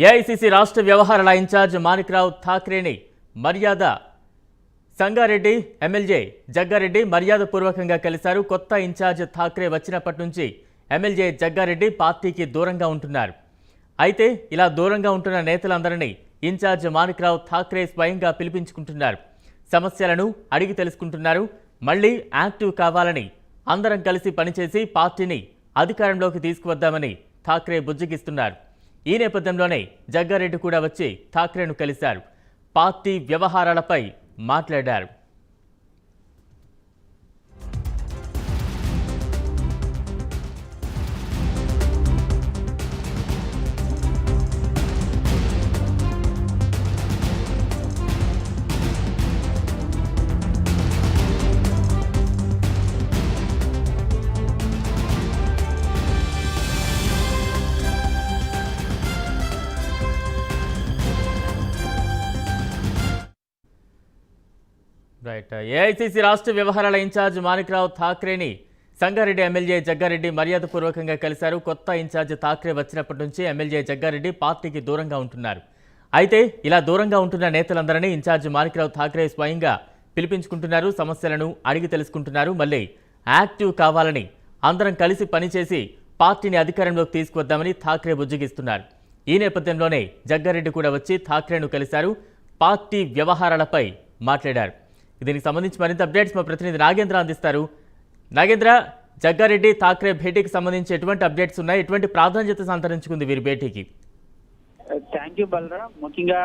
AICC రాష్ట్ర వ్యవహారాల incharge Manikrao ఠాక్రేని మర్యాద సంగారెడ్డి ఎమ్మెల్యే జగ్గారెడ్డి మర్యాదపూర్వకంగా కలిశారు. కొత్త ఇన్ఛార్జ్ ఠాక్రే వచ్చినప్పటి నుంచి ఎమ్మెల్యే జగ్గారెడ్డి పార్టీకి దూరంగా ఉంటున్నారు. అయితే ఇలా దూరంగా ఉంటున్న నేతలందరినీ ఇన్ఛార్జ్ మాణిక్రావు ఠాక్రే స్వయంగా పిలిపించుకుంటున్నారు. సమస్యలను అడిగి తెలుసుకుంటున్నారు. మళ్లీ యాక్టివ్ కావాలని అందరం కలిసి పనిచేసి పార్టీని అధికారంలోకి తీసుకువద్దామని ఠాక్రే బుజ్జగిస్తున్నారు. ఈ నేపథ్యంలోనే జగ్గారెడ్డి కూడా వచ్చి ఠాక్రేను కలిశారు. పార్టీ వ్యవహారాలపై మాట్లాడారు. ఏఐసీసీ రాష్ట్ర వ్యవహారాల ఇన్ఛార్జ్ మాణిక్రావు ఠాక్రేని సంగారెడ్డి ఎమ్మెల్యే జగ్గారెడ్డి మర్యాదపూర్వకంగా కలిశారు. కొత్త ఇన్ఛార్జ్ ఠాక్రే వచ్చినప్పటి నుంచి ఎమ్మెల్యే జగ్గారెడ్డి పార్టీకి దూరంగా ఉంటున్నారు. అయితే ఇలా దూరంగా ఉంటున్న నేతలందరినీ ఇన్ఛార్జ్ మాణిక్రావు ఠాక్రే స్వయంగా పిలిపించుకుంటున్నారు. సమస్యలను అడిగి తెలుసుకుంటున్నారు. మళ్ళీ యాక్టివ్ కావాలని అందరం కలిసి పనిచేసి పార్టీని అధికారంలోకి తీసుకువద్దామని ఠాక్రే బుజ్జగిస్తున్నారు. ఈ నేపథ్యంలోనే జగ్గారెడ్డి కూడా వచ్చి ఠాక్రేను కలిశారు. పార్టీ వ్యవహారాలపై మాట్లాడారు. దీనికి సంబంధించి మరింత అప్డేట్స్ మా ప్రతినిధి నాగేంద్ర అందిస్తారు. నాగేంద్ర, జగ్గారెడ్డి ఠాక్రే భేటీకి సంబంధించి ఎటువంటి అప్డేట్స్ ఉన్నాయి? ఎటువంటి ప్రాధాన్యత సంతరించుకుంది వీరి భేటీకి? Thank you Balaram. ముఖ్యంగా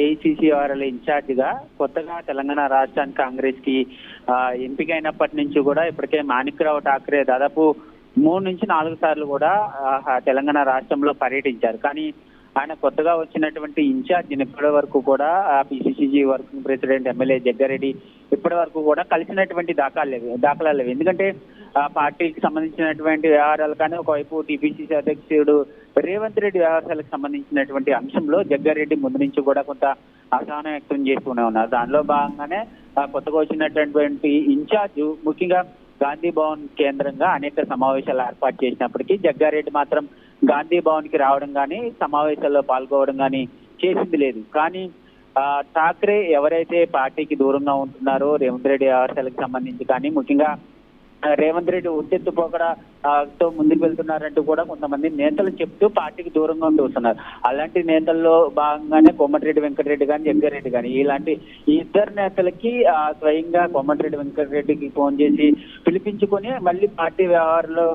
ఏఐసీసీ వ్యవహారాల ఇన్ఛార్జ్ గా కొత్తగా తెలంగాణ రాష్ట్రానికి కాంగ్రెస్ కి ఎంపికైనప్పటి నుంచి కూడా ఇప్పటికే మాణిక్రావు ఠాక్రే దాదాపు 3 నుంచి 4 సార్లు కూడా తెలంగాణ రాష్ట్రంలో పర్యటించారు. కానీ ఆయన కొత్తగా వచ్చినటువంటి ఇన్ఛార్జ్ ఇప్పటి వరకు కూడా పిసిసిసి వర్కింగ్ ప్రెసిడెంట్ ఎమ్మెల్యే జగ్గారెడ్డి ఇప్పటి వరకు కూడా కలిసినటువంటి దాఖలాలు లేవు. ఎందుకంటే పార్టీకి సంబంధించినటువంటి వ్యవహారాలు కానీ ఒకవైపు టీపీసీసీ అధ్యక్షుడు రేవంత్ రెడ్డి వ్యవహారాలకు సంబంధించినటువంటి అంశంలో జగ్గారెడ్డి ముందు నుంచి కూడా కొంత అసహనం వ్యక్తం చేస్తూనే ఉన్నారు. దానిలో భాగంగానే కొత్తగా వచ్చినటువంటి ఇన్ఛార్జ్ ముఖ్యంగా గాంధీ భవన్ కేంద్రంగా అనేక సమావేశాలు ఏర్పాటు చేసినప్పటికీ జగ్గారెడ్డి మాత్రం గాంధీ భవన్ కి రావడం కానీ సమావేశాల్లో పాల్గొవడం కానీ చేసింది లేదు. కానీ ఠాక్రే ఎవరైతే పార్టీకి దూరంగా ఉంటున్నారో రేవంత్ రెడ్డి వ్యవహారాలకు సంబంధించి కానీ ముఖ్యంగా రేవంత్ రెడ్డి ఉత్తెత్తుపోకడతో ముందుకు వెళ్తున్నారంటూ కూడా కొంతమంది నేతలు చెప్తూ పార్టీకి దూరంగా ఉంటూ వస్తున్నారు. అలాంటి నేతల్లో భాగంగానే కోమటిరెడ్డి వెంకటరెడ్డి కానీ జగ్గారెడ్డి కానీ ఇలాంటి ఈ ఇద్దరు నేతలకి స్వయంగా కోమటిరెడ్డి వెంకటరెడ్డికి ఫోన్ చేసి పిలిపించుకొని మళ్ళీ పార్టీ వ్యవహారంలో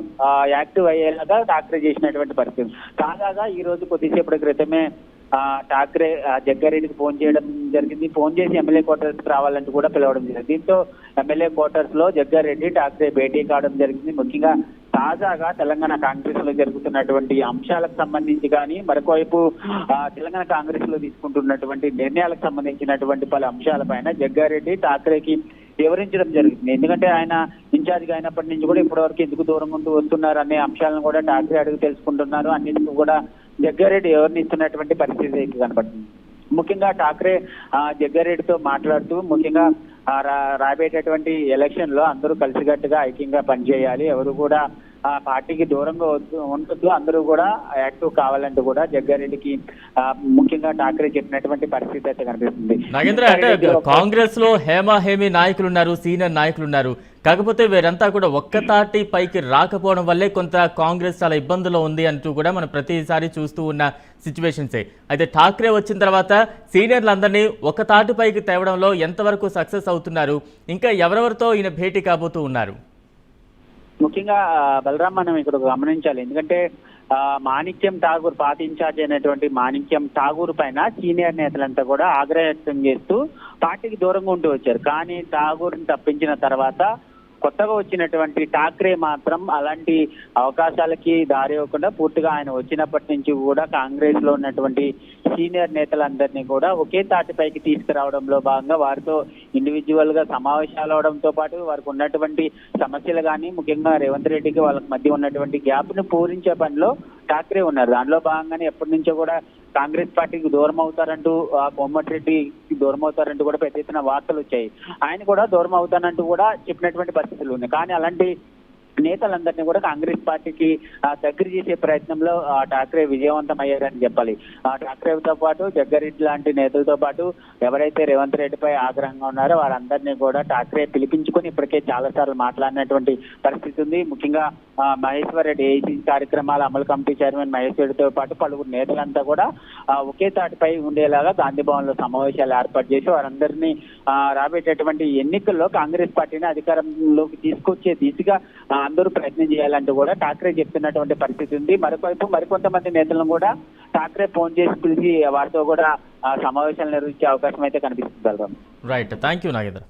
యాక్టివ్ అయ్యేలాగా ఠాక్రే చేసినటువంటి పరిస్థితి. తాజాగా ఈ రోజు కొద్దిసేపటి క్రితమే ఠాక్రే జగ్గారెడ్డికి ఫోన్ చేయడం జరిగింది. ఫోన్ చేసి ఎమ్మెల్యే క్వార్టర్స్ కి రావాలంటూ కూడా పిలవడం జరిగింది. దీంతో ఎమ్మెల్యే క్వార్టర్స్ లో జగ్గారెడ్డి ఠాక్రే భేటీ కావడం జరిగింది. ముఖ్యంగా తాజాగా తెలంగాణ కాంగ్రెస్ లో జరుగుతున్నటువంటి అంశాలకు సంబంధించి కానీ మరొకవైపు తెలంగాణ కాంగ్రెస్ లో తీసుకుంటున్నటువంటి నిర్ణయాలకు సంబంధించినటువంటి పలు అంశాలపైన జగ్గారెడ్డి ఠాక్రేకి వివరించడం జరిగింది. ఎందుకంటే ఆయన ఇన్ఛార్జ్ గా అయినప్పటి నుంచి కూడా ఇప్పటి వరకు ఎందుకు దూరంగా ఉంటూ వస్తున్నారు అనే అంశాలను కూడా ఠాక్రే అడిగి తెలుసుకుంటున్నారు. అన్నింటికీ కూడా జగ్గారెడ్డి ఎవరిని ఇస్తున్నటువంటి పరిస్థితి కనపడుతుంది. ముఖ్యంగా ఠాక్రే జగ్గారెడ్డితో మాట్లాడుతూ ముఖ్యంగా రాబోయేటటువంటి ఎలక్షన్ లో అందరూ కలిసికట్టుగా ఐక్యంగా పనిచేయాలి, ఎవరు కూడా పార్టీకి దూరంగా ఉండొద్దు, అందరూ కూడా యాక్టివ్ కావాలంటూ కూడా జగ్గారెడ్డికి ముఖ్యంగా ఠాక్రే చెప్పినటువంటి పరిస్థితి అయితే కనిపిస్తుంది. నాగేంద్ర, అంటే కాంగ్రెస్ లో హేమీ నాయకులు ఉన్నారు, సీనియర్ నాయకులు ఉన్నారు. కాకపోతే వీరంతా కూడా ఒక్కతాటి పైకి రాకపోవడం వల్లే కొంత కాంగ్రెస్ చాలా ఇబ్బందులో ఉంది అంటూ కూడా మనం ప్రతిసారి చూస్తూ ఉన్న సిచ్యువేషన్సే. అయితే ఠాక్రే వచ్చిన తర్వాత సీనియర్లందరినీ ఒక తాటి పైకి తేవడంలో ఎంతవరకు సక్సెస్ అవుతున్నారు? ఇంకా ఎవరెవరితో ఈయన భేటీ కాబోతూ ఉన్నారు? ముఖ్యంగా బలరాం మనం ఇక్కడ గమనించాలి. ఎందుకంటే మాణిక్యం ఠాగూర్ పార్టీ ఇన్ఛార్జ్ అయినటువంటి మాణిక్యం ఠాగూర్ పైన సీనియర్ నేతలంతా కూడా ఆగ్రహం వ్యక్తం చేస్తూ పార్టీకి దూరంగా ఉంటూ వచ్చారు. కానీ ఠాగూర్ని తప్పించిన తర్వాత కొత్తగా వచ్చినటువంటి ఠాక్రే మాత్రం అలాంటి అవకాశాలకి దారి ఇవ్వకుండా పూర్తిగా ఆయన వచ్చినప్పటి నుంచి కూడా కాంగ్రెస్ లో ఉన్నటువంటి సీనియర్ నేతలందరినీ కూడా ఒకే తాటిపైకి తీసుకురావడంలో భాగంగా వారితో ఇండివిజువల్ గా సమావేశాలు అవడంతో పాటు వారికి ఉన్నటువంటి సమస్యలు కానీ ముఖ్యంగా రేవంత్ రెడ్డికి వాళ్ళకి మధ్య ఉన్నటువంటి గ్యాప్ ను పూరించే పనిలో ఠాక్రే ఉన్నారు. దానిలో భాగంగానే ఎప్పటి నుంచో కూడా కాంగ్రెస్ పార్టీకి దూరం అవుతారంటూ కోమటిరెడ్డికి దూరం అవుతారంటూ కూడా పెద్ద ఎత్తున వార్తలు వచ్చాయి. ఆయన కూడా దూరం అవుతానంటూ కూడా చెప్పినటువంటి పరిస్థితులు ఉన్నాయి. కానీ అలాంటి నేతలందరినీ కూడా కాంగ్రెస్ పార్టీకి దగ్గర చేసే ప్రయత్నంలో ఠాక్రే విజయవంతం అయ్యారని చెప్పాలి. ఠాక్రేతో పాటు జగ్గారెడ్డి లాంటి నేతలతో పాటు ఎవరైతే రేవంత్ రెడ్డిపై ఆగ్రహంగా ఉన్నారో వారందరినీ కూడా ఠాక్రే పిలిపించుకొని ఇప్పటికే చాలా సార్లు మాట్లాడినటువంటి పరిస్థితి ఉంది. ముఖ్యంగా మహేశ్వర్ రెడ్డి ఏఐసీసీ కార్యక్రమాల అమలు కమిటీ చైర్మన్ మహేశ్వర్ రెడ్డితో పాటు పలువురు నేతలంతా కూడా ఒకే తాటిపై ఉండేలాగా గాంధీ భవన్ లో సమావేశాలు ఏర్పాటు చేసి వారందరినీ రాబోయేటటువంటి ఎన్నికల్లో కాంగ్రెస్ పార్టీని అధికారంలోకి తీసుకొచ్చే దిశగా అందరూ ప్రయత్నం చేయాలంటూ కూడా ఠాక్రే చెప్తున్నటువంటి పరిస్థితి ఉంది. మరొకవైపు మరికొంతమంది నేతలను కూడా ఠాక్రే ఫోన్ చేసి పిలిచి వారితో కూడా సమావేశాలు నిర్వహించే అవకాశం అయితే కనిపిస్తుంది. Right, thank you Nagendra.